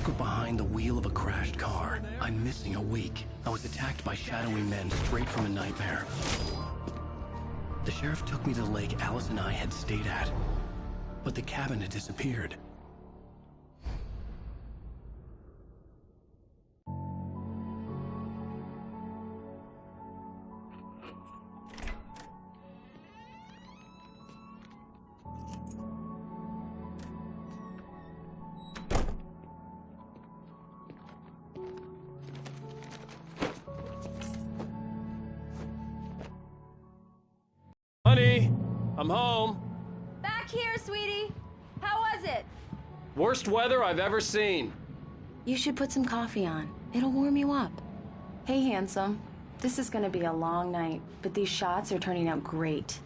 stuck behind the wheel of a crashed car. I'm missing a week. I was attacked by shadowy men straight from a nightmare. The sheriff took me to the lake Alice and I had stayed at, but the cabin had disappeared. Honey, I'm home. Back here, sweetie. How was it? Worst weather I've ever seen. You should put some coffee on. It'll warm you up. Hey, handsome. This is gonna be a long night, but these shots are turning out great.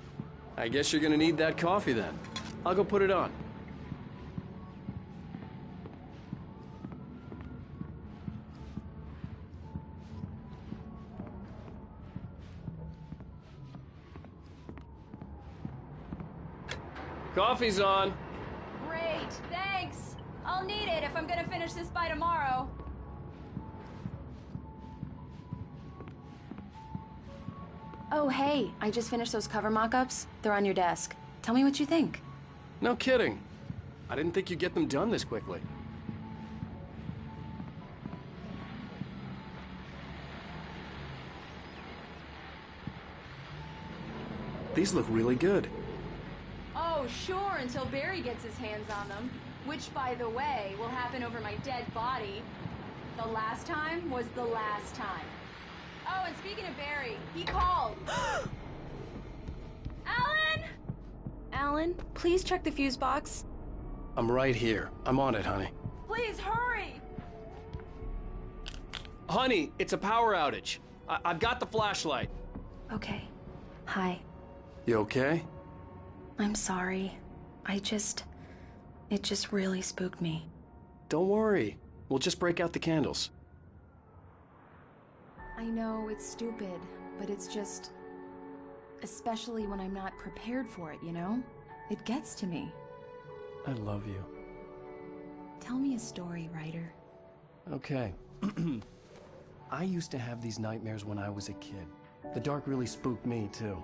I guess you're gonna need that coffee then. I'll go put it on. Coffee's on. Great, thanks. I'll need it if I'm gonna finish this by tomorrow. Oh, hey, I just finished those cover mock-ups. They're on your desk. Tell me what you think. No kidding. I didn't think you'd get them done this quickly. These look really good. Oh, sure, until Barry gets his hands on them. Which, by the way, will happen over my dead body. The last time was the last time. Oh, and speaking of Barry, he called. Alan? Alan, please check the fuse box. I'm right here. I'm on it, honey. Please, hurry! Honey, it's a power outage. I've got the flashlight. Okay. Hi. You okay? I'm sorry. It just really spooked me. Don't worry. We'll just break out the candles. I know it's stupid, but it's just... especially when I'm not prepared for it, you know? It gets to me. I love you. Tell me a story, writer. Okay. I used to have these nightmares when I was a kid. The dark really spooked me, too.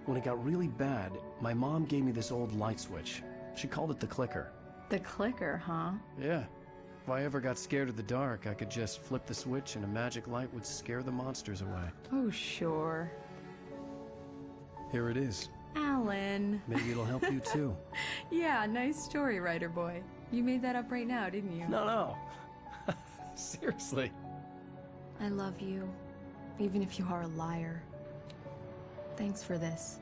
When it got really bad, my mom gave me this old light switch. She called it the clicker. The clicker, huh? Yeah. If I ever got scared of the dark, I could just flip the switch and a magic light would scare the monsters away. Oh, sure. Here it is. Alan. Maybe it'll help you, too. Yeah, nice story, writer boy. You made that up right now, didn't you? No. Seriously. I love you, even if you are a liar. Thanks for this.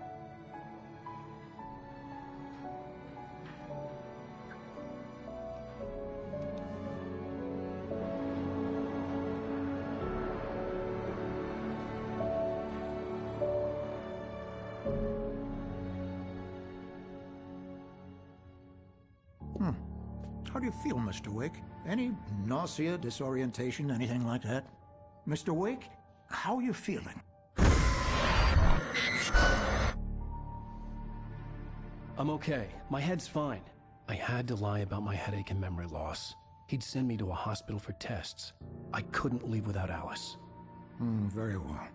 How do you feel, Mr. Wake? Any nausea, disorientation, anything like that? Mr. Wake, how are you feeling? I'm okay. My head's fine. I had to lie about my headache and memory loss. He'd send me to a hospital for tests. I couldn't leave without Alice. Very well.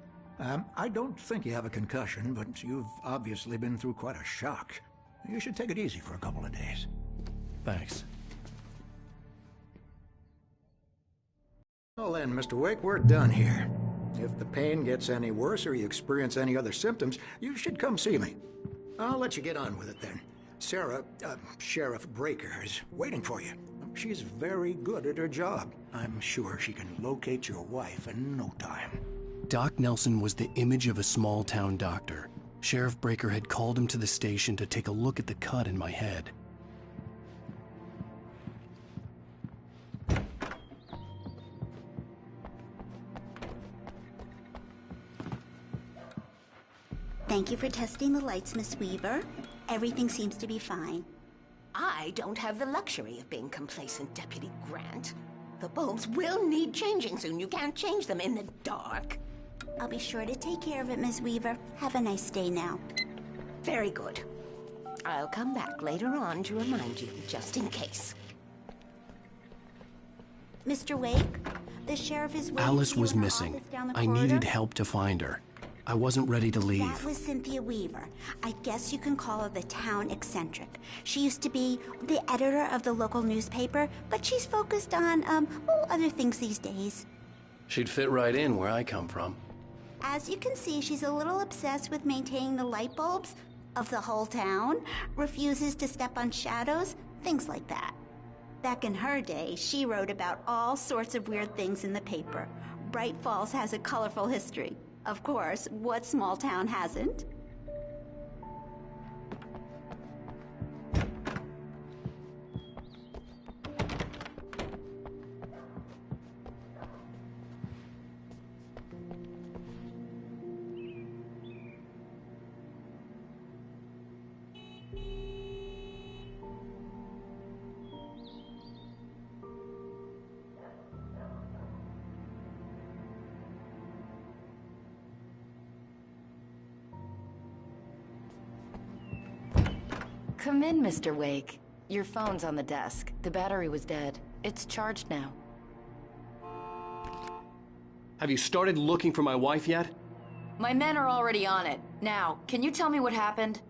I don't think you have a concussion, but you've obviously been through quite a shock. You should take it easy for a couple of days. Thanks. Well then, Mr. Wake, we're done here. If the pain gets any worse or you experience any other symptoms, you should come see me. I'll let you get on with it then. Sarah, Sheriff Breaker, is waiting for you. She's very good at her job. I'm sure she can locate your wife in no time. Doc Nelson was the image of a small-town doctor. Sheriff Breaker had called him to the station to take a look at the cut in my head. Thank you for testing the lights, Miss Weaver. Everything seems to be fine. I don't have the luxury of being complacent, Deputy Grant. The bulbs will need changing soon. You can't change them in the dark. I'll be sure to take care of it, Miss Weaver. Have a nice day now. Very good. I'll come back later on to remind you, just in case. Mr. Wake, the sheriff is waiting Alice for you was in her missing. office down the I corridor. needed help to find her. I wasn't ready to That leave. was Cynthia Weaver. I guess you can call her the town eccentric. She used to be the editor of the local newspaper, but she's focused on, other things these days. She'd fit right in where I come from. As you can see, she's a little obsessed with maintaining the light bulbs of the whole town, refuses to step on shadows, things like that. Back in her day, she wrote about all sorts of weird things in the paper. Bright Falls has a colorful history. Of course, what small town hasn't? Come in, Mr. Wake. Your phone's on the desk. The battery was dead. It's charged now. Have you started looking for my wife yet? My men are already on it. Now, can you tell me what happened?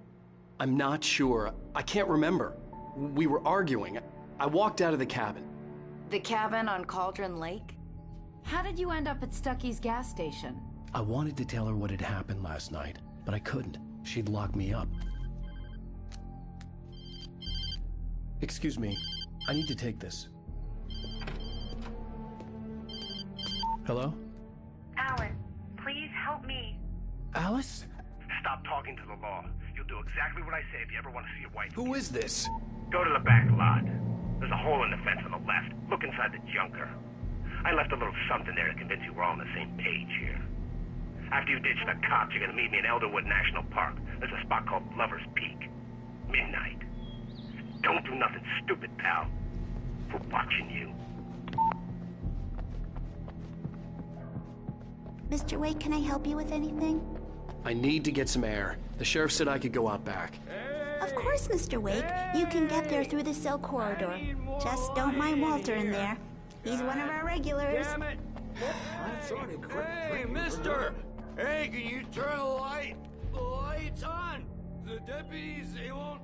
I'm not sure. I can't remember. We were arguing. I walked out of the cabin. The cabin on Cauldron Lake? How did you end up at Stucky's gas station? I wanted to tell her what had happened last night, but I couldn't. She'd lock me up. Excuse me. I need to take this. Hello? Alan, please help me. Alice? Stop talking to the law. You'll do exactly what I say if you ever want to see your wife. Who is this? Go to the back lot. There's a hole in the fence on the left. Look inside the junker. I left a little something there to convince you we're all on the same page here. After you ditch the cops, you're gonna meet me in Elderwood National Park. There's a spot called Lover's Peak. Midnight. Don't do nothing stupid, pal. We're watching you. Mr. Wake, can I help you with anything? I need to get some air. The sheriff said I could go out back. Of course, Mr. Wake. You can get there through the cell corridor. Just don't mind Walter in there. He's one of our regulars. Hey, mister! Hey, can you turn the lights on? The deputies, they don't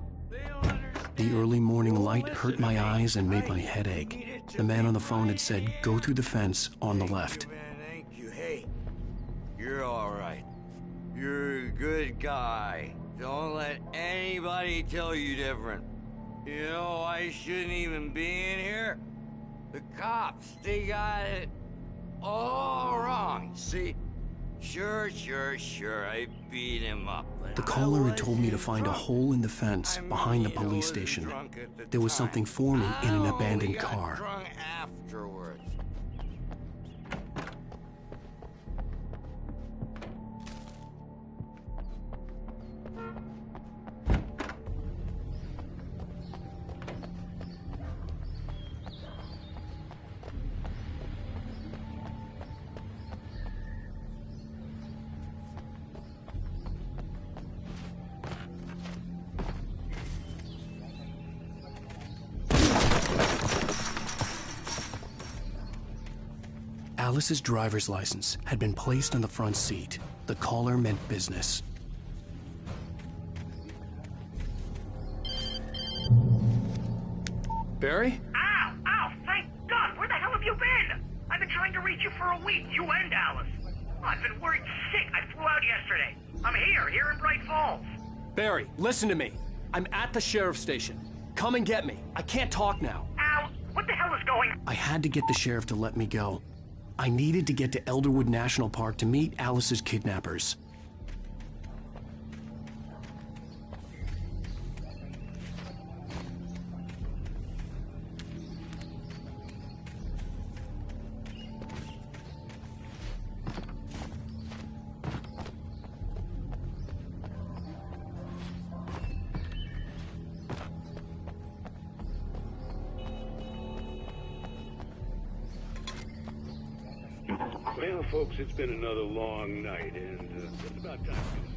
understand. The early morning light hurt my eyes and made my head ache. The man on the phone had said, go through the fence on the left. Thank you. Hey, you're all right. You're a good guy. Don't let anybody tell you different. You know, I shouldn't even be in here. The cops, they got it all wrong. See? Sure, I beat him up. The caller had told me to find a hole in the fence behind the police station. There was something for me in an abandoned car. Drunk afterwards. Alice's driver's license had been placed on the front seat. The caller meant business. Barry? Ow! Thank God! Where the hell have you been? I've been trying to reach you for a week, you and Alice. Oh, I've been worried sick. I flew out yesterday. I'm here in Bright Falls. Barry, listen to me. I'm at the sheriff's station. Come and get me. I can't talk now. Al, what the hell is going on? I had to get the sheriff to let me go. I needed to get to Elderwood National Park to meet Alice's kidnappers. Well, folks, it's been another long night, and it's about time to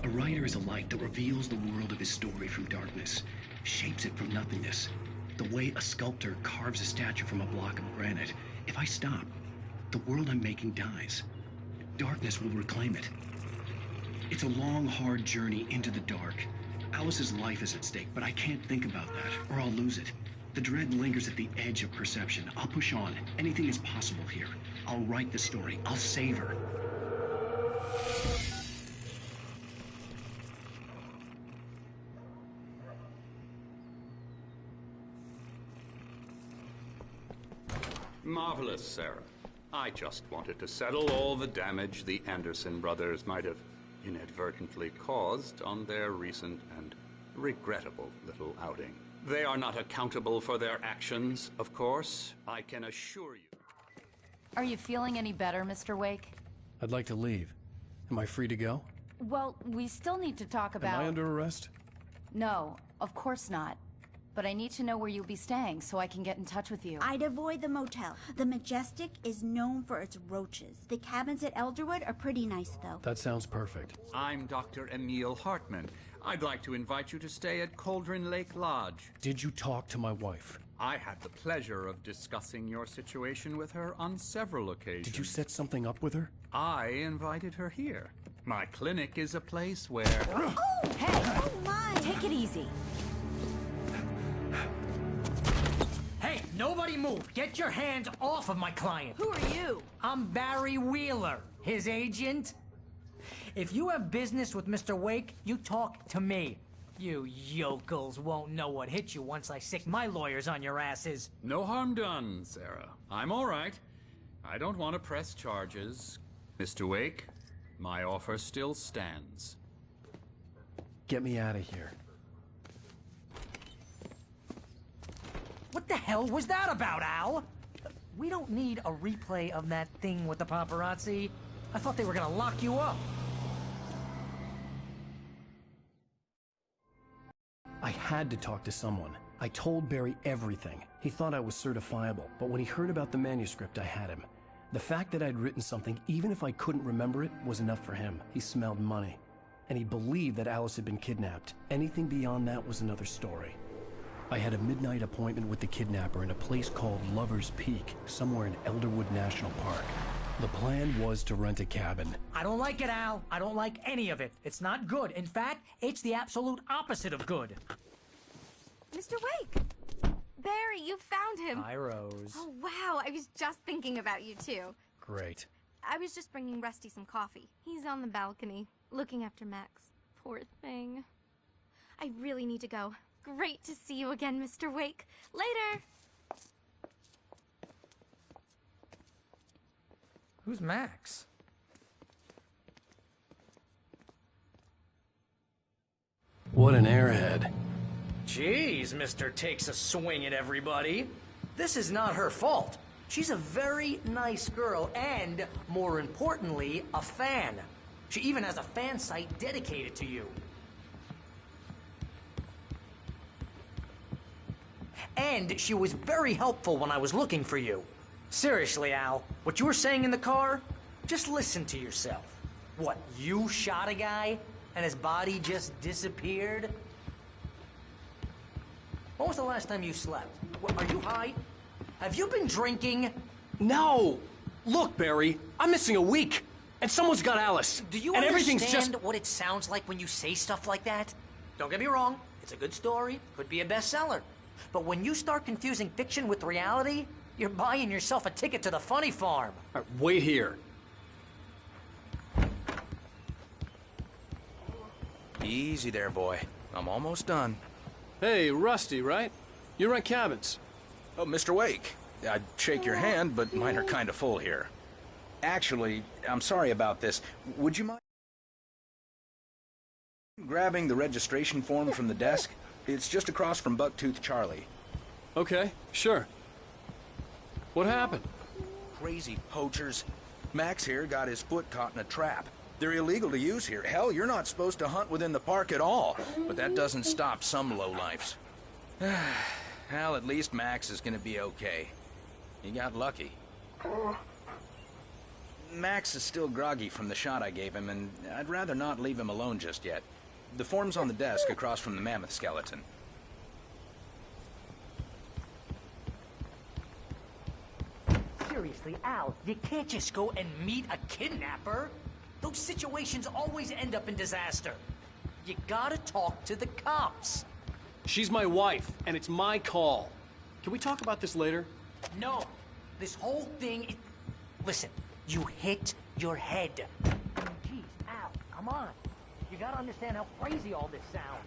A writer is a light that reveals the world of his story from darkness, shapes it from nothingness. The way a sculptor carves a statue from a block of granite. If I stop, the world I'm making dies. Darkness will reclaim it. It's a long, hard journey into the dark. Alice's life is at stake, but I can't think about that, or I'll lose it. The dread lingers at the edge of perception. I'll push on. Anything is possible here. I'll write the story. I'll save her. Marvelous, Sarah. I just wanted to settle all the damage the Anderson brothers might have inadvertently caused on their recent and regrettable little outing. They are not accountable for their actions, of course, I can assure you. Are you feeling any better, Mr. Wake? I'd like to leave. Am I free to go? Well, we still need to talk about... Am I under arrest? No, of course not. But I need to know where you'll be staying so I can get in touch with you. I'd avoid the motel. The Majestic is known for its roaches. The cabins at Elderwood are pretty nice, though. That sounds perfect. I'm Dr. Emil Hartman. I'd like to invite you to stay at Cauldron Lake Lodge. Did you talk to my wife? I had the pleasure of discussing your situation with her on several occasions. Did you set something up with her? I invited her here. My clinic is a place where... Oh! Hey! Oh, my! Take it easy. Hey, nobody move! Get your hands off of my client! Who are you? I'm Barry Wheeler, his agent. If you have business with Mr. Wake, you talk to me. You yokels won't know what hit you once I sick my lawyers on your asses. No harm done, Sarah. I'm all right. I don't want to press charges. Mr. Wake, my offer still stands. Get me out of here. What the hell was that about, Al? We don't need a replay of that thing with the paparazzi. I thought they were gonna lock you up. I had to talk to someone. I told Barry everything. He thought I was certifiable, but when he heard about the manuscript, I had him. The fact that I'd written something, even if I couldn't remember it, was enough for him. He smelled money. And he believed that Alice had been kidnapped. Anything beyond that was another story. I had a midnight appointment with the kidnapper in a place called Lover's Peak, somewhere in Elderwood National Park. The plan was to rent a cabin. I don't like it, Al. I don't like any of it. It's not good. In fact, it's the absolute opposite of good. Mr. Wake! Barry, you found him! Hi, Rose. Oh, wow. I was just thinking about you, too. Great. I was just bringing Rusty some coffee. He's on the balcony, looking after Max. Poor thing. I really need to go. Great to see you again, Mr. Wake. Later! Who's Max? What an airhead. Jeez, Mr. Takes a swing at everybody. This is not her fault. She's a very nice girl and, more importantly, a fan. She even has a fan site dedicated to you. And she was very helpful when I was looking for you. Seriously, Al, what you were saying in the car, just listen to yourself. What, you shot a guy and his body just disappeared? When was the last time you slept? Are you high? Have you been drinking? No! Look, Barry, I'm missing a week, and someone's got Alice. Do you and understand everything's just... what it sounds like when you say stuff like that? Don't get me wrong, it's a good story, could be a bestseller. But when you start confusing fiction with reality, you're buying yourself a ticket to the funny farm. All right, wait here. Easy there, boy. I'm almost done. Hey, Rusty, right? You rent cabins. Oh, Mr. Wake. I'd shake your hand, but mine are kind of full here. Actually, I'm sorry about this. Would you mind grabbing the registration form from the desk? It's just across from Bucktooth Charlie. Okay, sure. What happened? Crazy poachers. Max here got his foot caught in a trap. They're illegal to use here. Hell, you're not supposed to hunt within the park at all. But that doesn't stop some lowlifes. Well, at least Max is gonna be okay. He got lucky. Max is still groggy from the shot I gave him, and I'd rather not leave him alone just yet. The form's on the desk across from the mammoth skeleton. Seriously, Al, you can't just go and meet a kidnapper. Those situations always end up in disaster. You gotta talk to the cops. She's my wife, and it's my call. Can we talk about this later? No. This whole thing is... Listen, you hit your head. Jeez, Al, come on. You gotta understand how crazy all this sounds.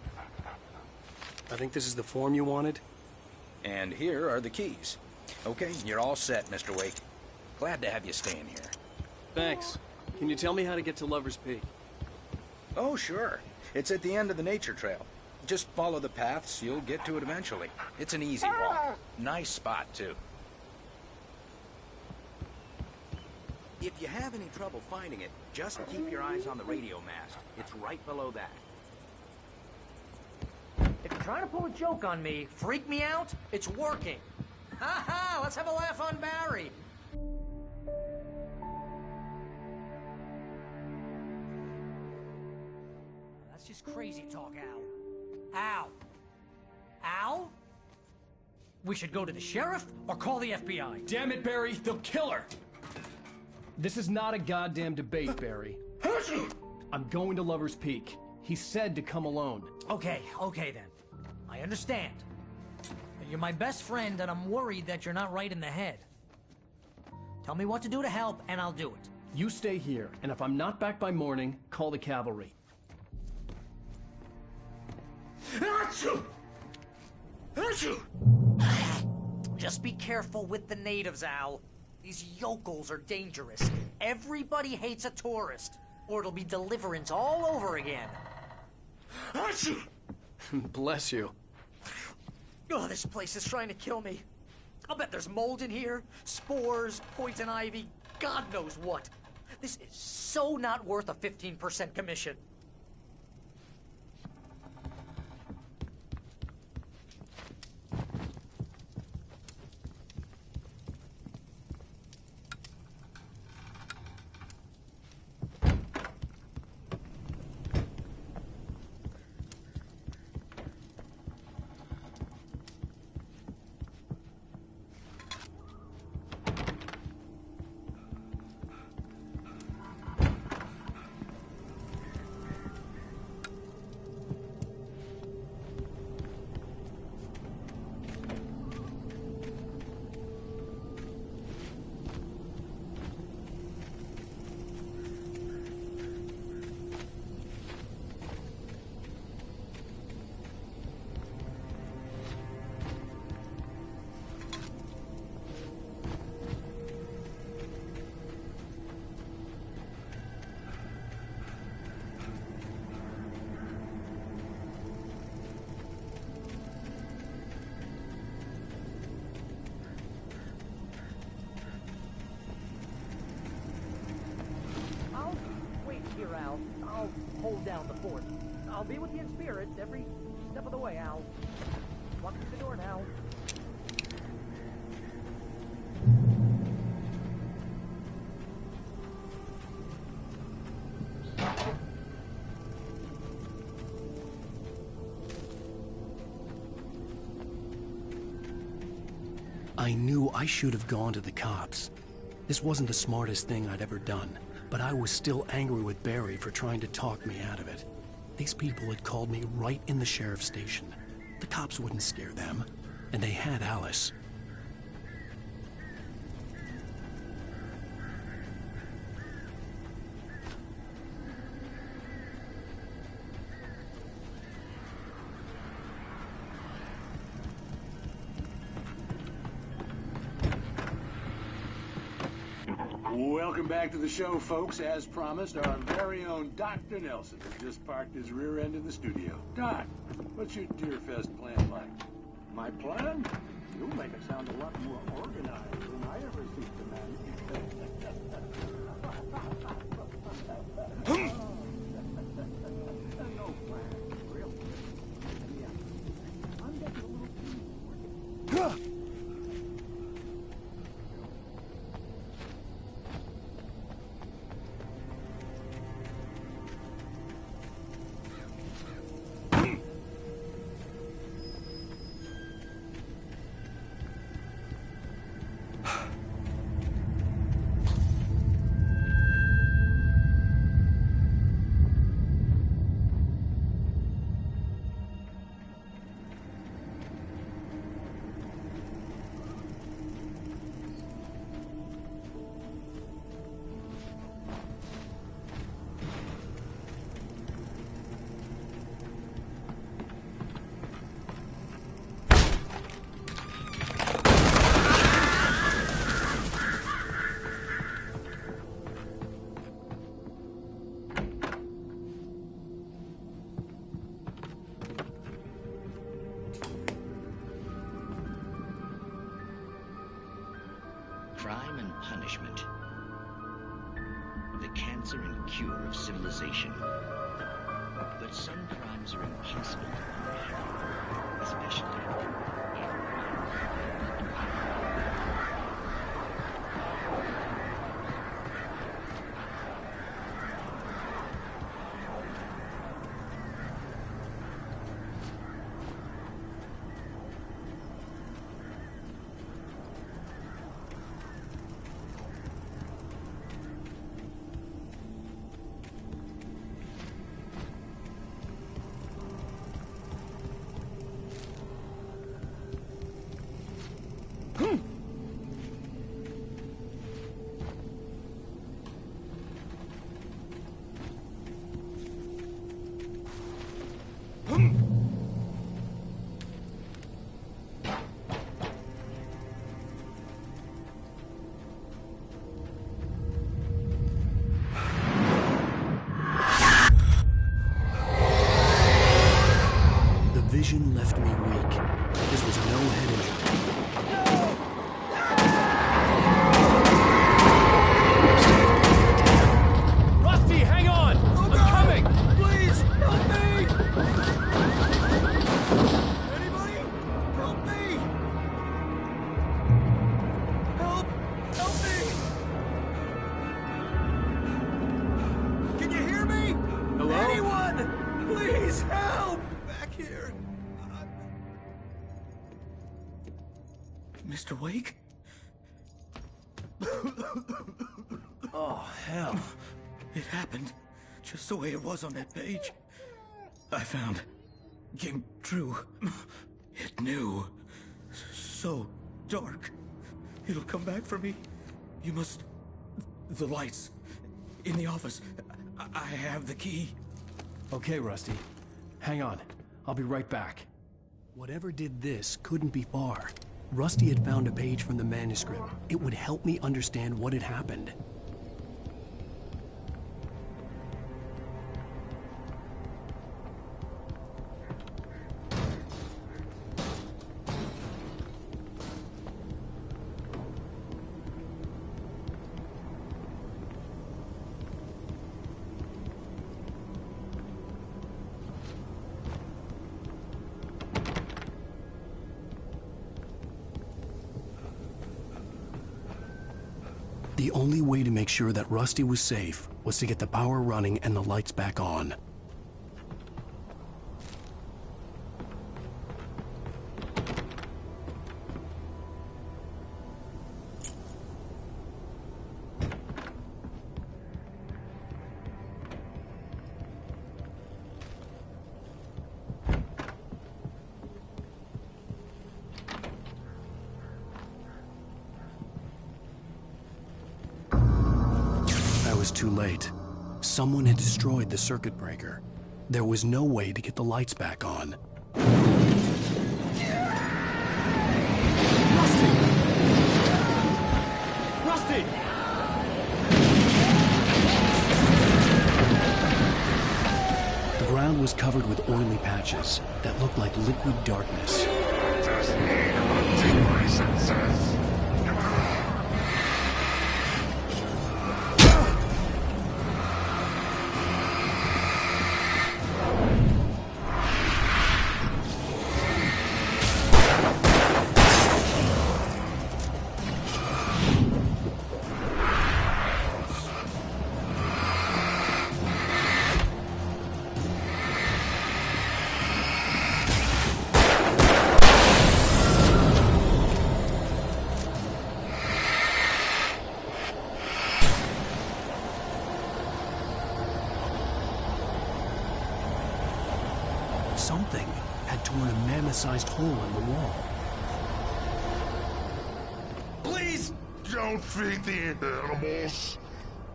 I think this is the form you wanted. And here are the keys. Okay, you're all set, Mr. Wake. Glad to have you staying here. Thanks. Can you tell me how to get to Lover's Peak? Oh, sure. It's at the end of the nature trail. Just follow the paths, you'll get to it eventually. It's an easy walk. Nice spot, too. If you have any trouble finding it, just keep your eyes on the radio mast. It's right below that. If you're trying to pull a joke on me, freak me out, it's working. Ha ha! Let's have a laugh on Barry. That's just crazy talk, Al. Al? Al? We should go to the sheriff or call the FBI. Damn it, Barry, they'll kill her! This is not a goddamn debate, Barry. I'm going to Lover's Peak. He said to come alone. Okay then. I understand. You're my best friend, and I'm worried that you're not right in the head. Tell me what to do to help, and I'll do it. You stay here, and if I'm not back by morning, call the cavalry. Just be careful with the natives, Al. These yokels are dangerous. Everybody hates a tourist, or it'll be Deliverance all over again. Bless you. Oh, this place is trying to kill me. I'll bet there's mold in here, spores, poison ivy, God knows what. This is so not worth a 15% commission. I'll hold down the fort. I'll be with you in spirit every step of the way, Al. Walk through the door now. I knew I should have gone to the cops. This wasn't the smartest thing I'd ever done, but I was still angry with Barry for trying to talk me out of it. These people had called me right in the sheriff's station. The cops wouldn't scare them, and they had Alice. Welcome back to the show, folks. As promised, our very own Dr. Nelson has just parked his rear end in the studio. Doc, what's your Deerfest plan like? My plan? You'll make it sound a lot more organized than I ever see the man. No plan, really. Yeah. I'm getting a little... punishment. The cancer and cure of civilization. But some crimes are impossible to unravel, especially vision left me weak. This was no head injury. Rusty, hang on! I'm coming! Please, help me! Anybody? Help me! Help! Help me! Can you hear me? Hello? Anyone! Please, help! Back here. Mr. Wake? Oh, hell. It happened just the way it was on that page. I found. Came true. It knew. So dark. It'll come back for me. You must... The lights. In the office. I have the key. Okay, Rusty. Hang on. I'll be right back. Whatever did this couldn't be far. Rusty had found a page from the manuscript. It would help me understand what had happened. The only way to make sure that Rusty was safe was to get the power running and the lights back on. Was too late. Someone had destroyed the circuit breaker. There was no way to get the lights back on. Rusty! Rusty! The ground was covered with oily patches that looked like liquid darkness. Just need my senses. Something had torn a mammoth-sized hole in the wall. Please don't feed the animals.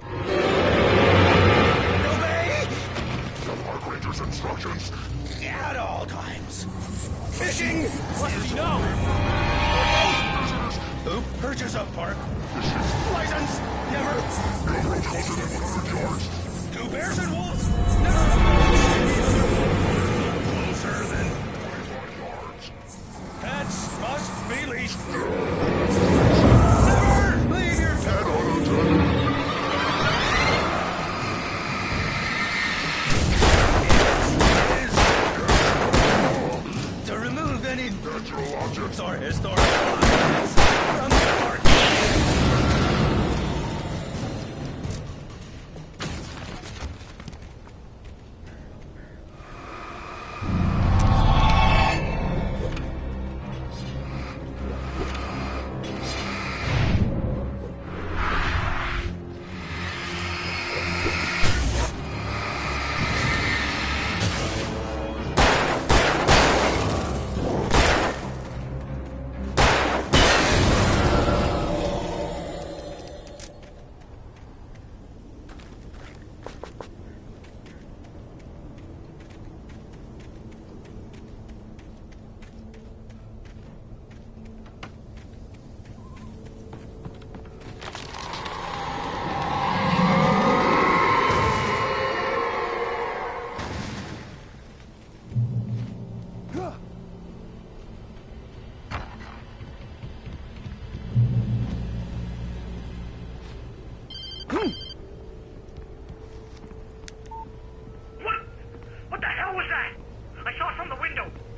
Obey! The park ranger's instructions. At all times. Fishing! Rusty, no! Who purchase a park? License! Never! No road closer than 100 yards. 2 bears and wolves? Never! Closer than 25 yards. Pets must be leashed. Never leave your pet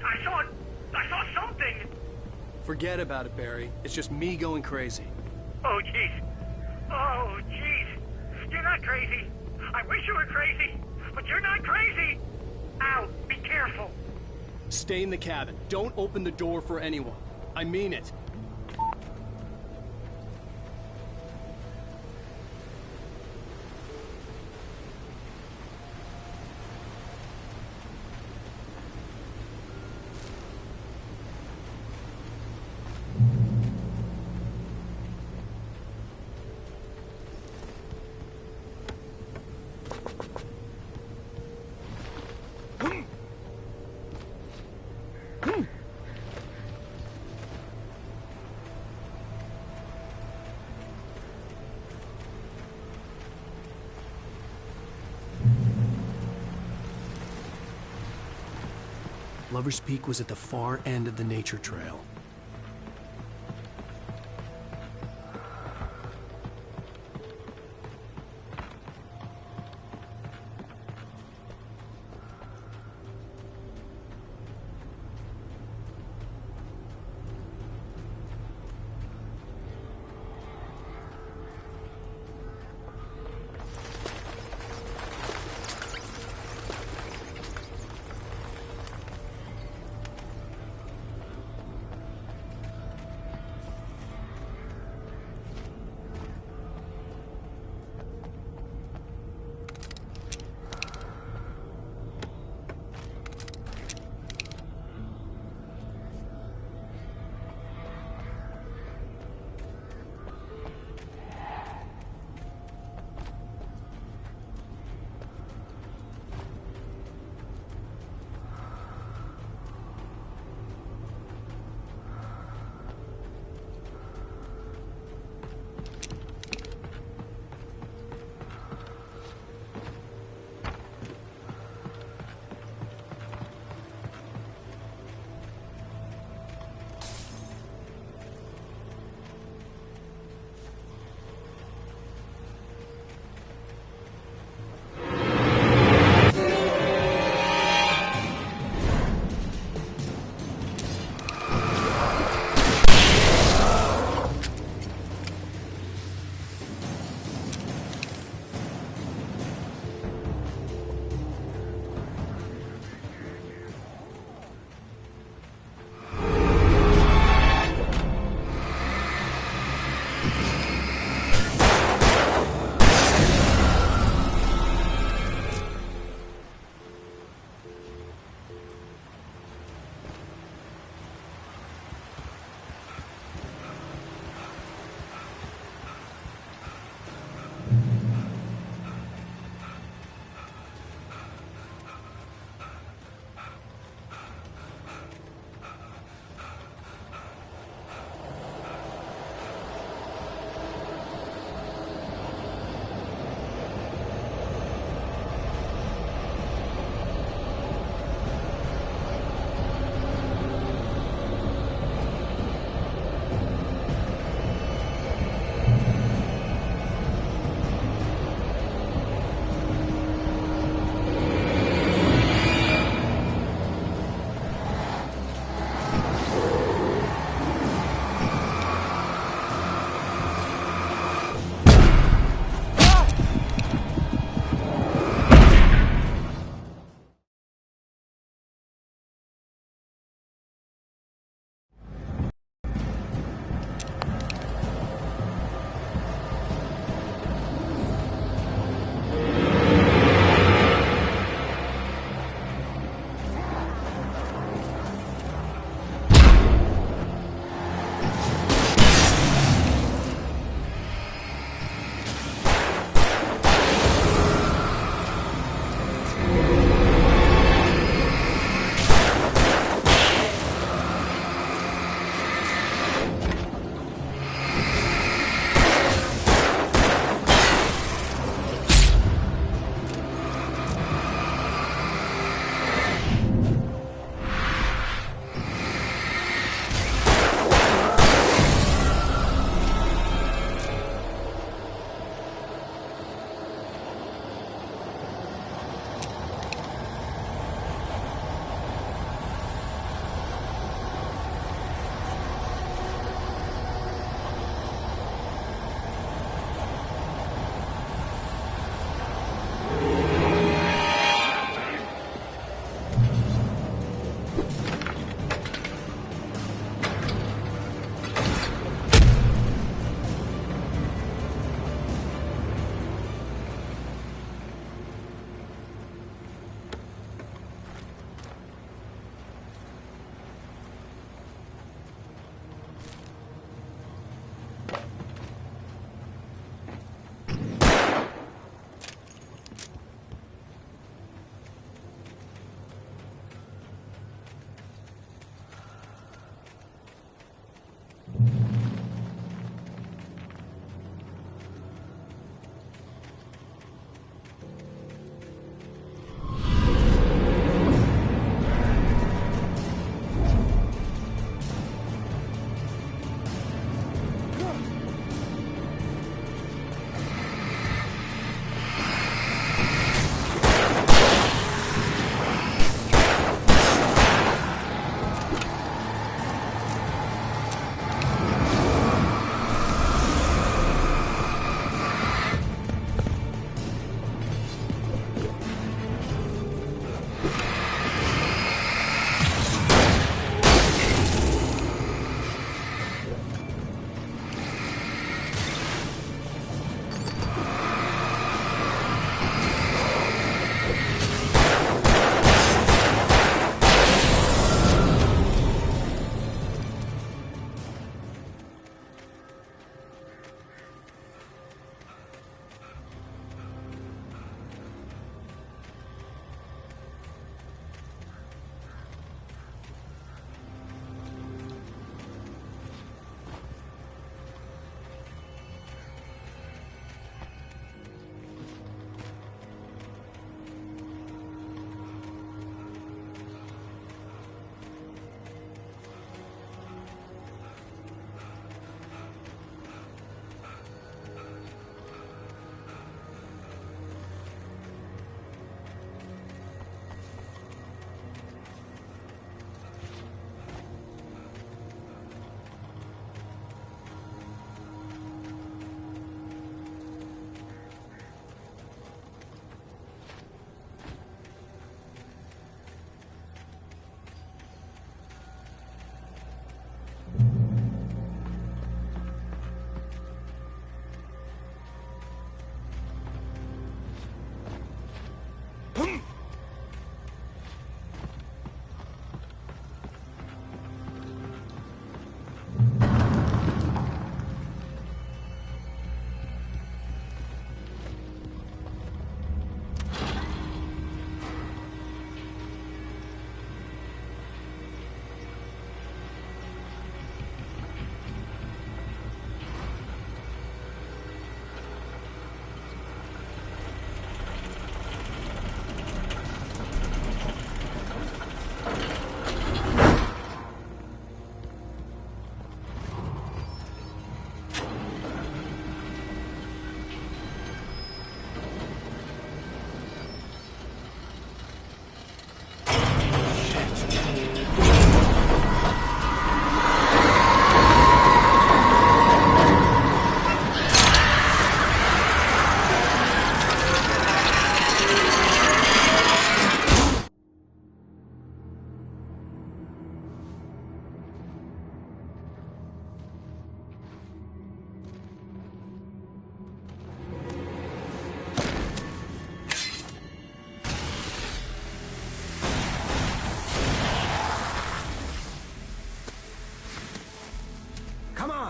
I saw something! Forget about it, Barry. It's just me going crazy. Oh, jeez. Oh, jeez. You're not crazy. I wish you were crazy, but you're not crazy. Ow, be careful. Stay in the cabin. Don't open the door for anyone. I mean it. Lover's Peak was at the far end of the nature trail.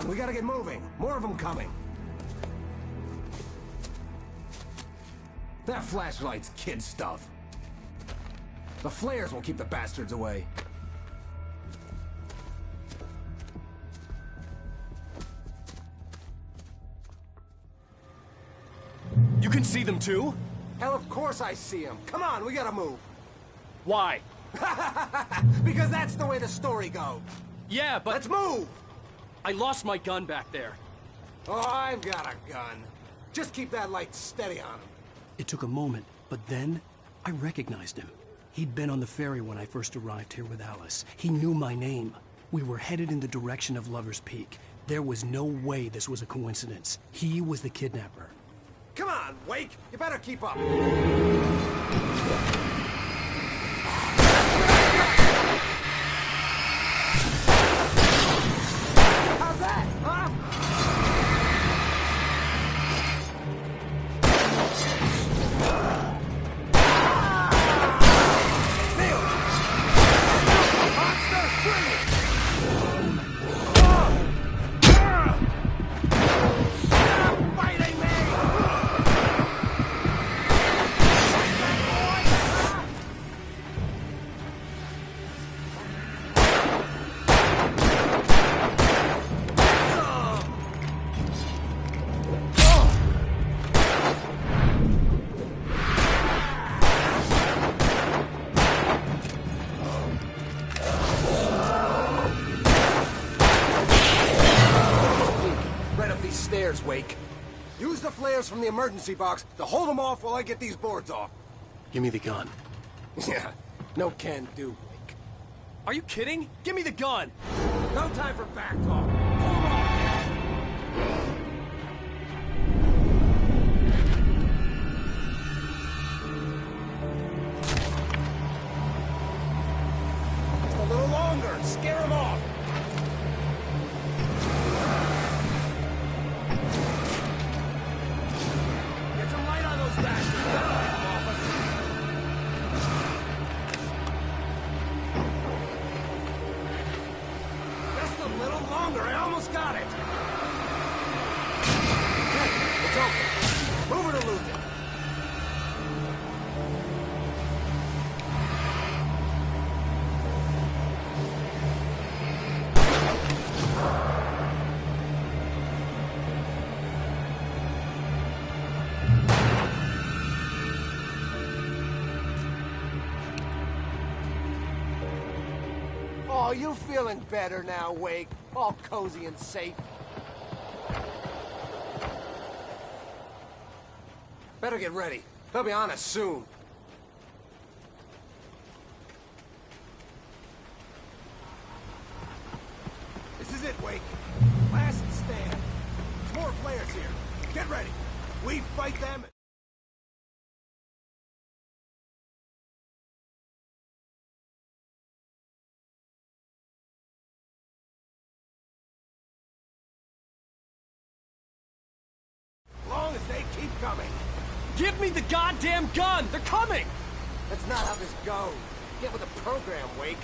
We gotta get moving. More of them coming. That flashlight's kid stuff. The flares will keep the bastards away. You can see them too? Hell, of course I see them. Come on, we gotta move. Why? Because that's the way the story goes. Yeah, but... Let's move! I lost my gun back there. Oh, I've got a gun. Just keep that light steady on him. It took a moment, but then I recognized him. He'd been on the ferry when I first arrived here with Alice. He knew my name. We were headed in the direction of Lover's Peak. There was no way this was a coincidence. He was the kidnapper. Come on, Wake! You better keep up! How's that, huh? Wake. Use the flares from the emergency box to hold them off while I get these boards off. Give me the gun. Yeah, no can do, Wake. Are you kidding? Give me the gun! No time for back talk. Pull them off! Scare them off! Get some light on those bastards! That'll get them off us! Just a little longer, I almost got it! Okay, it's open. Move it or lose it. Oh, you feeling better now, Wake? All cozy and safe. Better get ready. They'll be on us soon. This is it, Wake. Last stand. There's more players here. Get ready. We fight them. As long as they keep coming. Give me the goddamn gun! They're coming! That's not how this goes. Get with the program, Wake.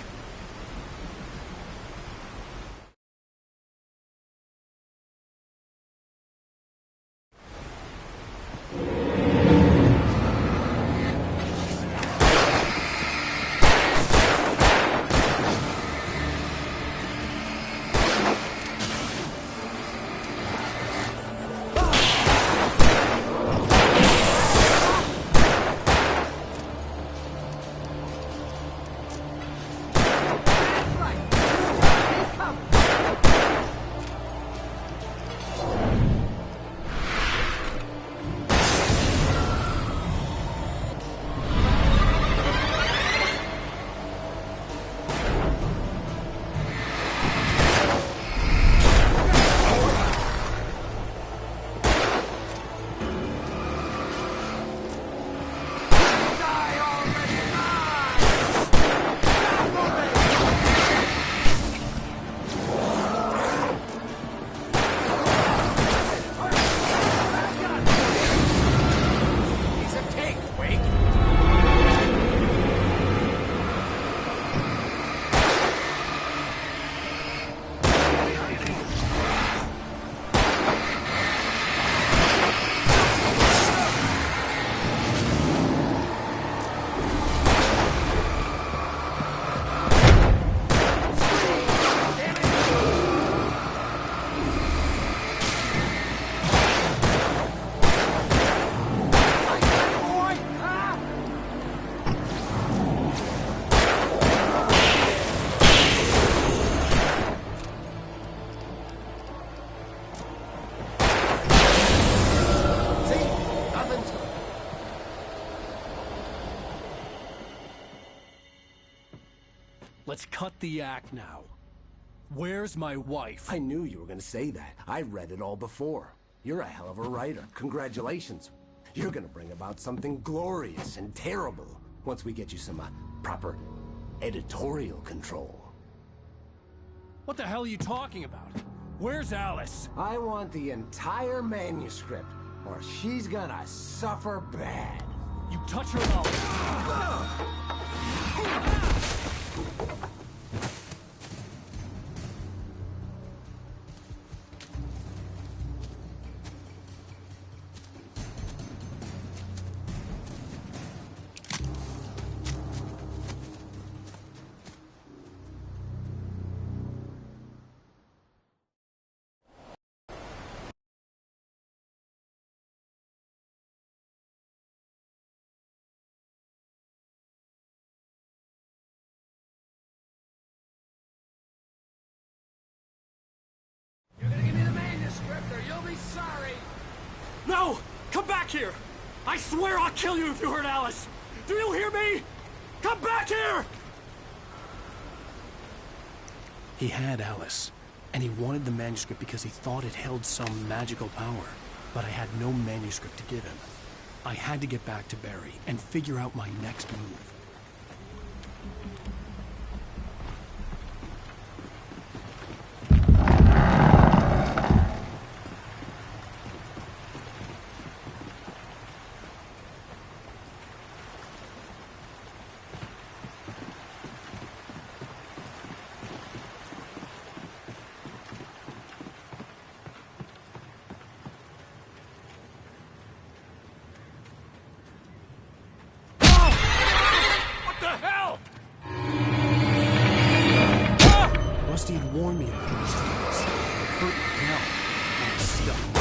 Let's cut the act now. Where's my wife? I knew you were gonna say that. I read it all before. You're a hell of a writer. Congratulations. You're gonna bring about something glorious and terrible once we get you some proper editorial control. What the hell are you talking about? Where's Alice? I want the entire manuscript, or she's gonna suffer bad. You touch her mouth. Or you'll be sorry. No! Come back here! I swear I'll kill you if you hurt Alice! Do you hear me? Come back here! He had Alice, and he wanted the manuscript because he thought it held some magical power. But I had no manuscript to give him. I had to get back to Barry and figure out my next move. warned me about these times. It hurt like hell. I was stuck.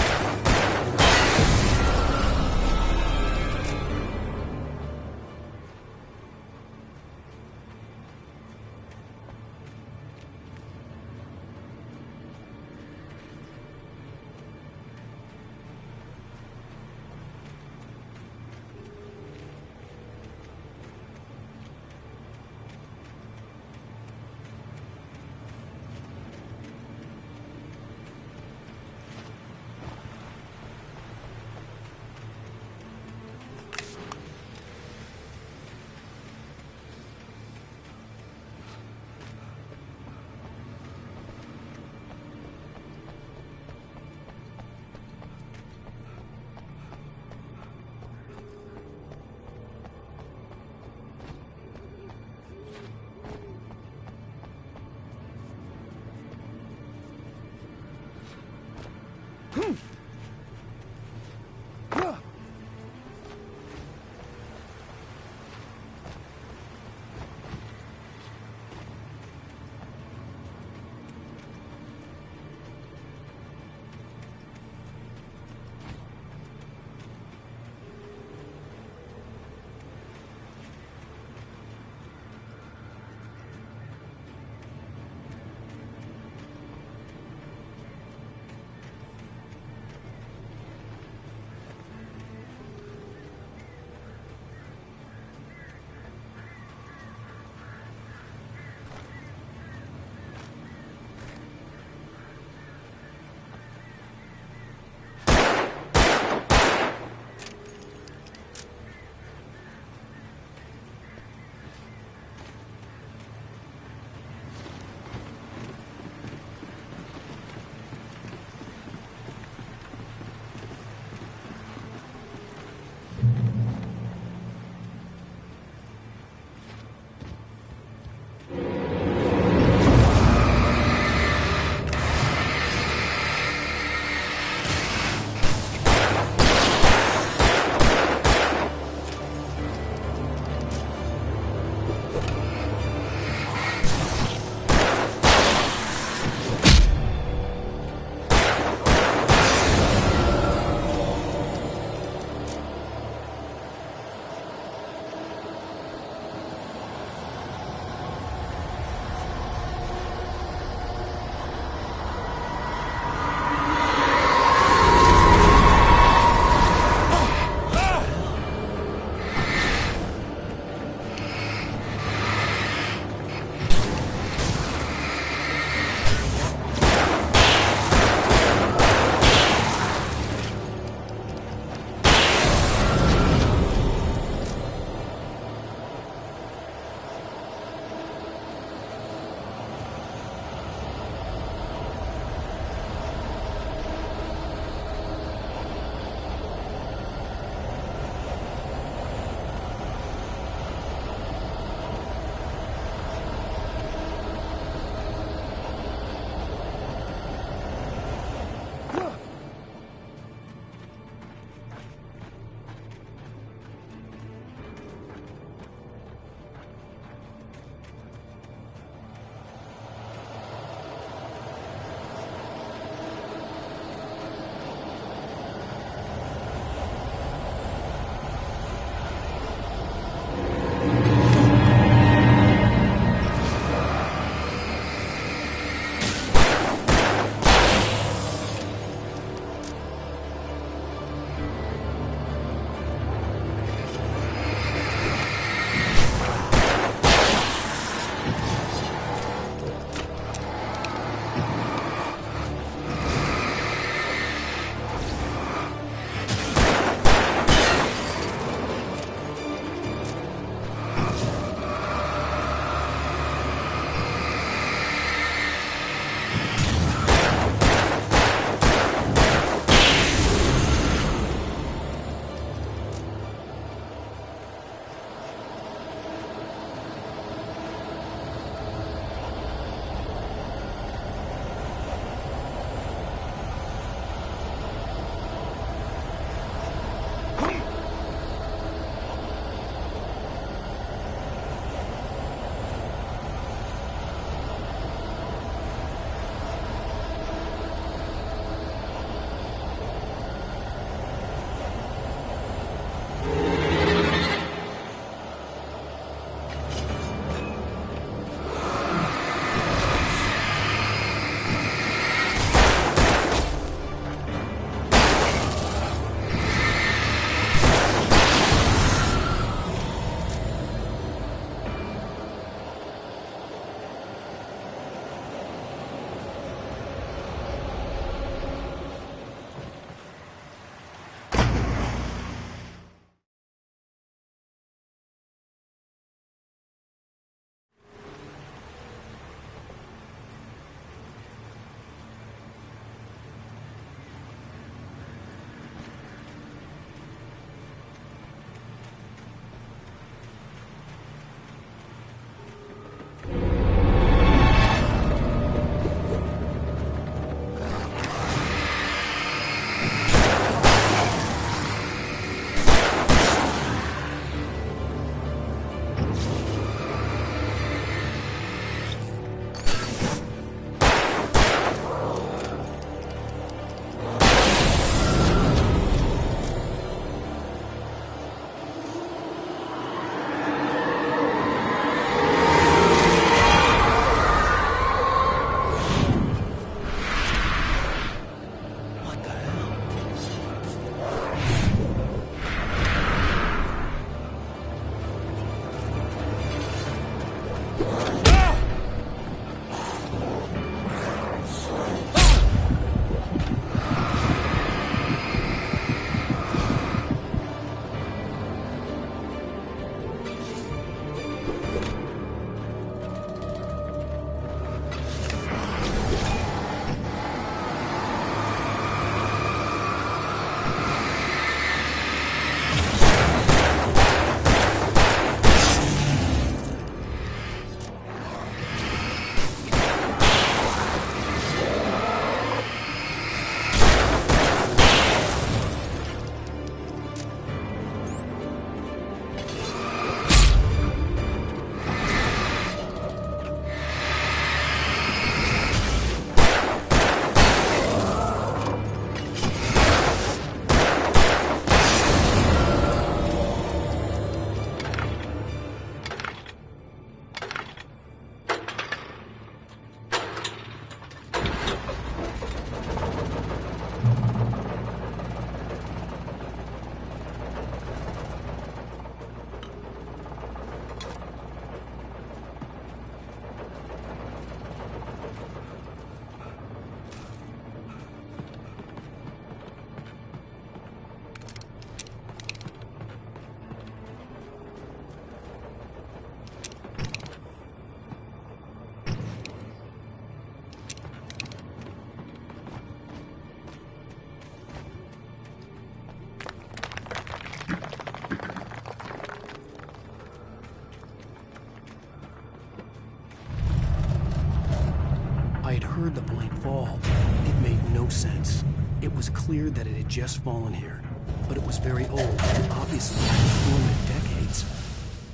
had heard the plank fall. It made no sense. It was clear that it had just fallen here, but it was very old, obviously hadn't fallen in decades.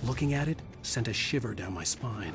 Looking at it sent a shiver down my spine.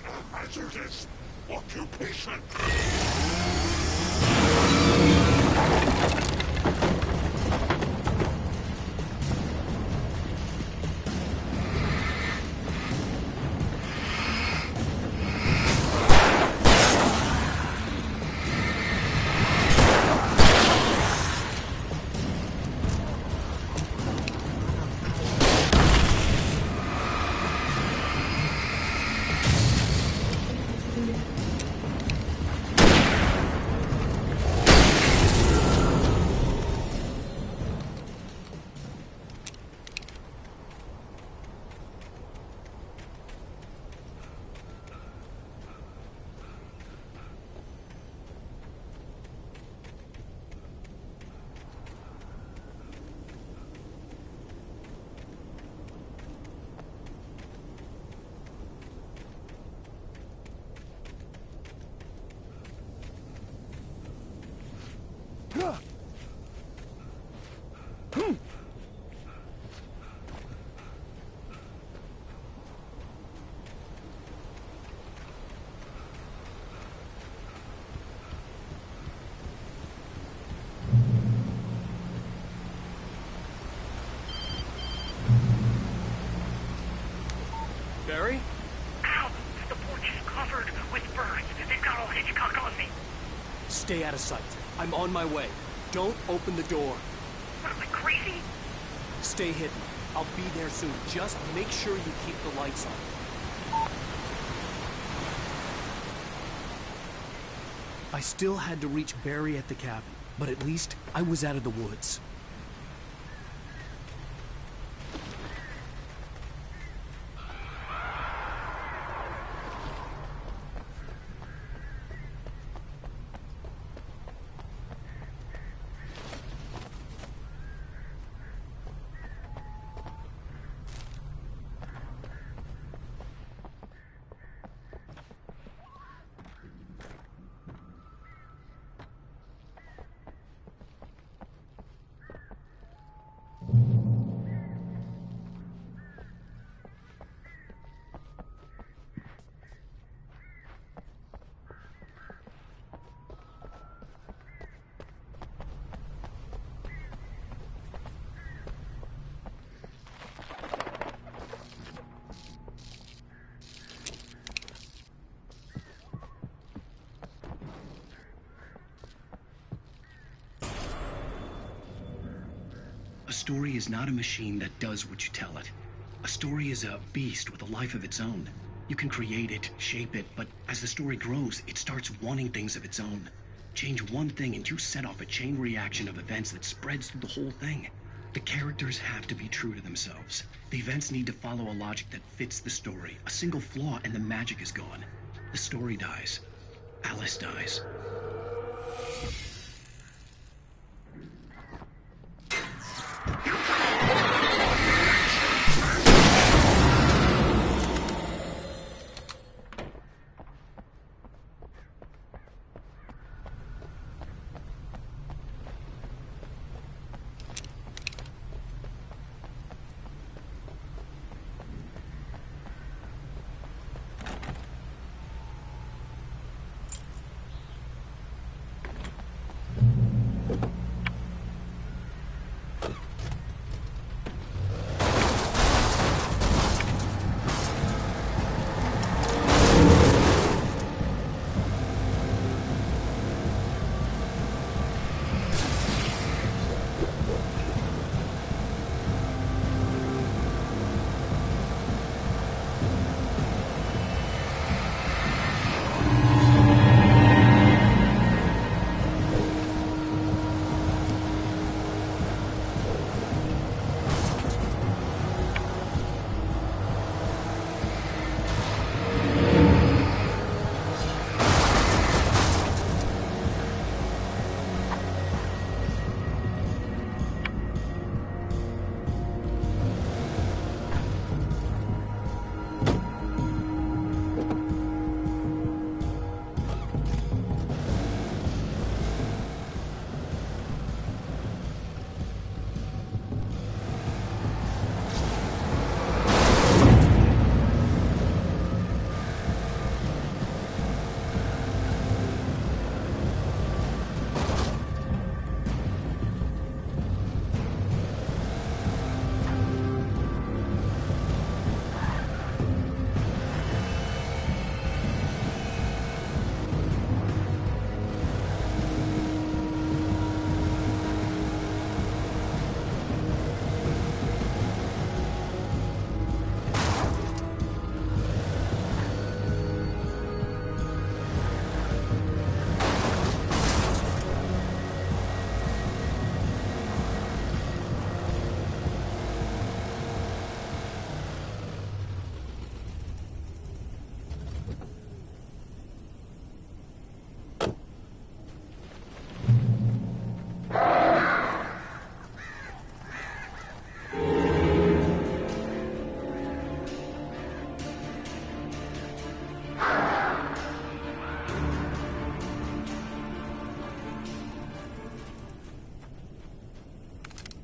is a hazardous occupation. Barry? Ow! The porch is covered with birds. They've got all Hitchcock on me. Stay out of sight. I'm on my way. Don't open the door. What, am I crazy? Stay hidden. I'll be there soon. Just make sure you keep the lights on. I still had to reach Barry at the cabin, but at least I was out of the woods. A story is not a machine that does what you tell it. A story is a beast with a life of its own. You can create it, shape it, but as the story grows, it starts wanting things of its own. Change one thing and you set off a chain reaction of events that spreads through the whole thing. The characters have to be true to themselves. The events need to follow a logic that fits the story. A single flaw and the magic is gone. The story dies. Alice dies.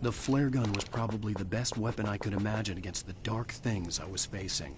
The flare gun was probably the best weapon I could imagine against the dark things I was facing.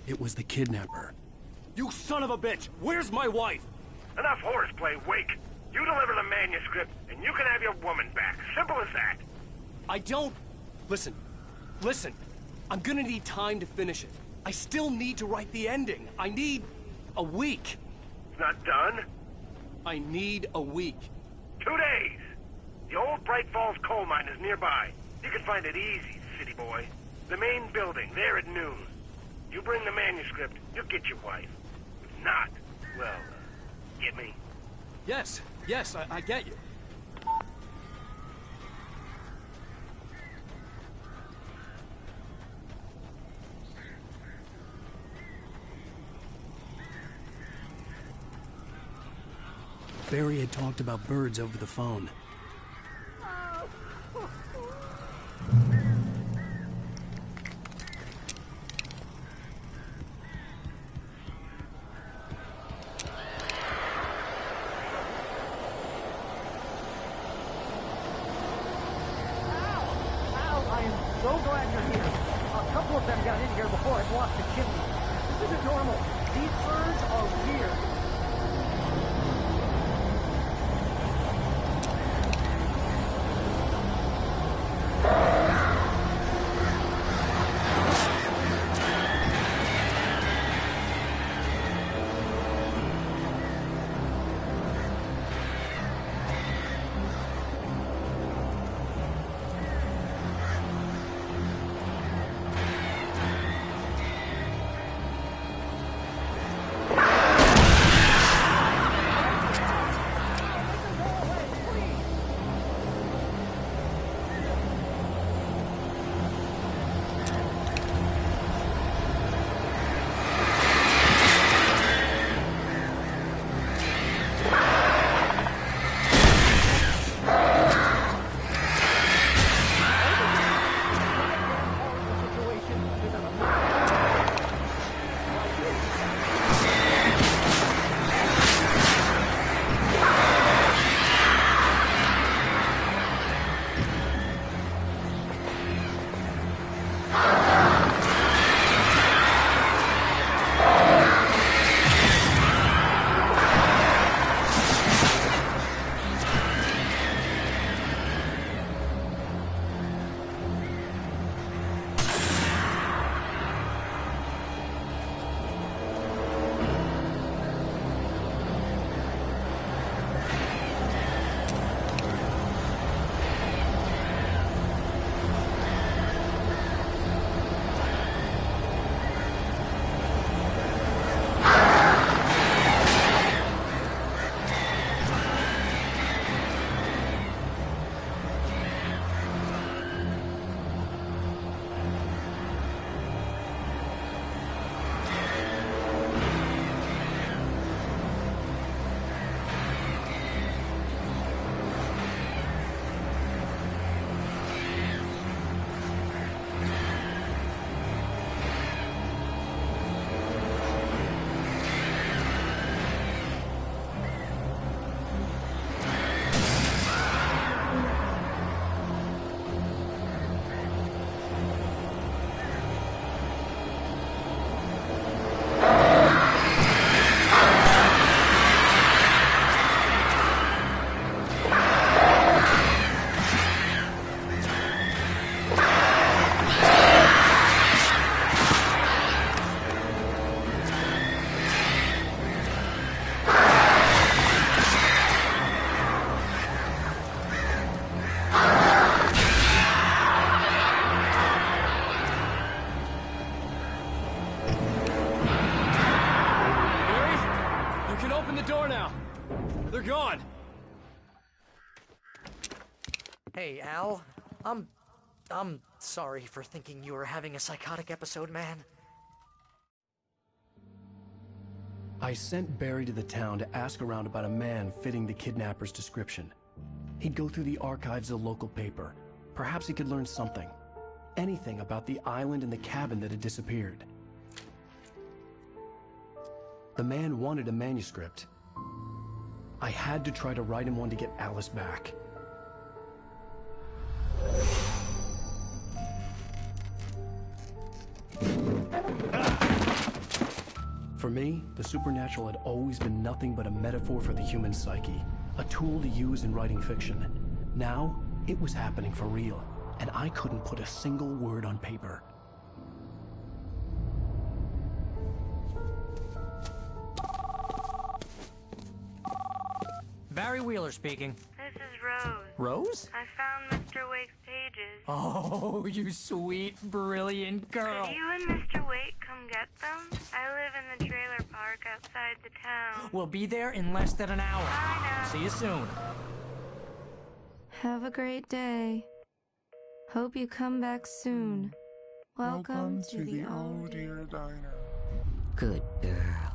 It was the kidnapper. You son of a bitch! Where's my wife? Enough horseplay, Wake. You deliver the manuscript, and you can have your woman back. Simple as that. I don't... Listen. I'm gonna need time to finish it. I still need to write the ending. I need a week. It's not done? I need a week. 2 days. The old Bright Falls coal mine is nearby. You can find it easy, city boy. The main building, there at noon. You bring the manuscript, you'll get your wife. If not, well, get me? Yes, I get you. Barry had talked about birds over the phone. So glad you're here. A couple of them got in here before I blocked the chimney. This isn't normal. These birds are weird. door now. They're gone. Hey, Al. I'm sorry for thinking you were having a psychotic episode, man. I sent Barry to the town to ask around about a man fitting the kidnapper's description. He'd go through the archives of the local paper. Perhaps he could learn something. Anything about the island and the cabin that had disappeared. The man wanted a manuscript. I had to try to write him one to get Alice back. For me, the supernatural had always been nothing but a metaphor for the human psyche, a tool to use in writing fiction. Now, it was happening for real, and I couldn't put a single word on paper. Barry Wheeler speaking. This is Rose. Rose? I found Mr. Wake's pages. Oh, you sweet, brilliant girl. Could you and Mr. Wake come get them? I live in the trailer park outside the town. We'll be there in less than an hour. Bye now. See you soon. Have a great day. Hope you come back soon. Welcome to the Oh Dear Diner. Good girl.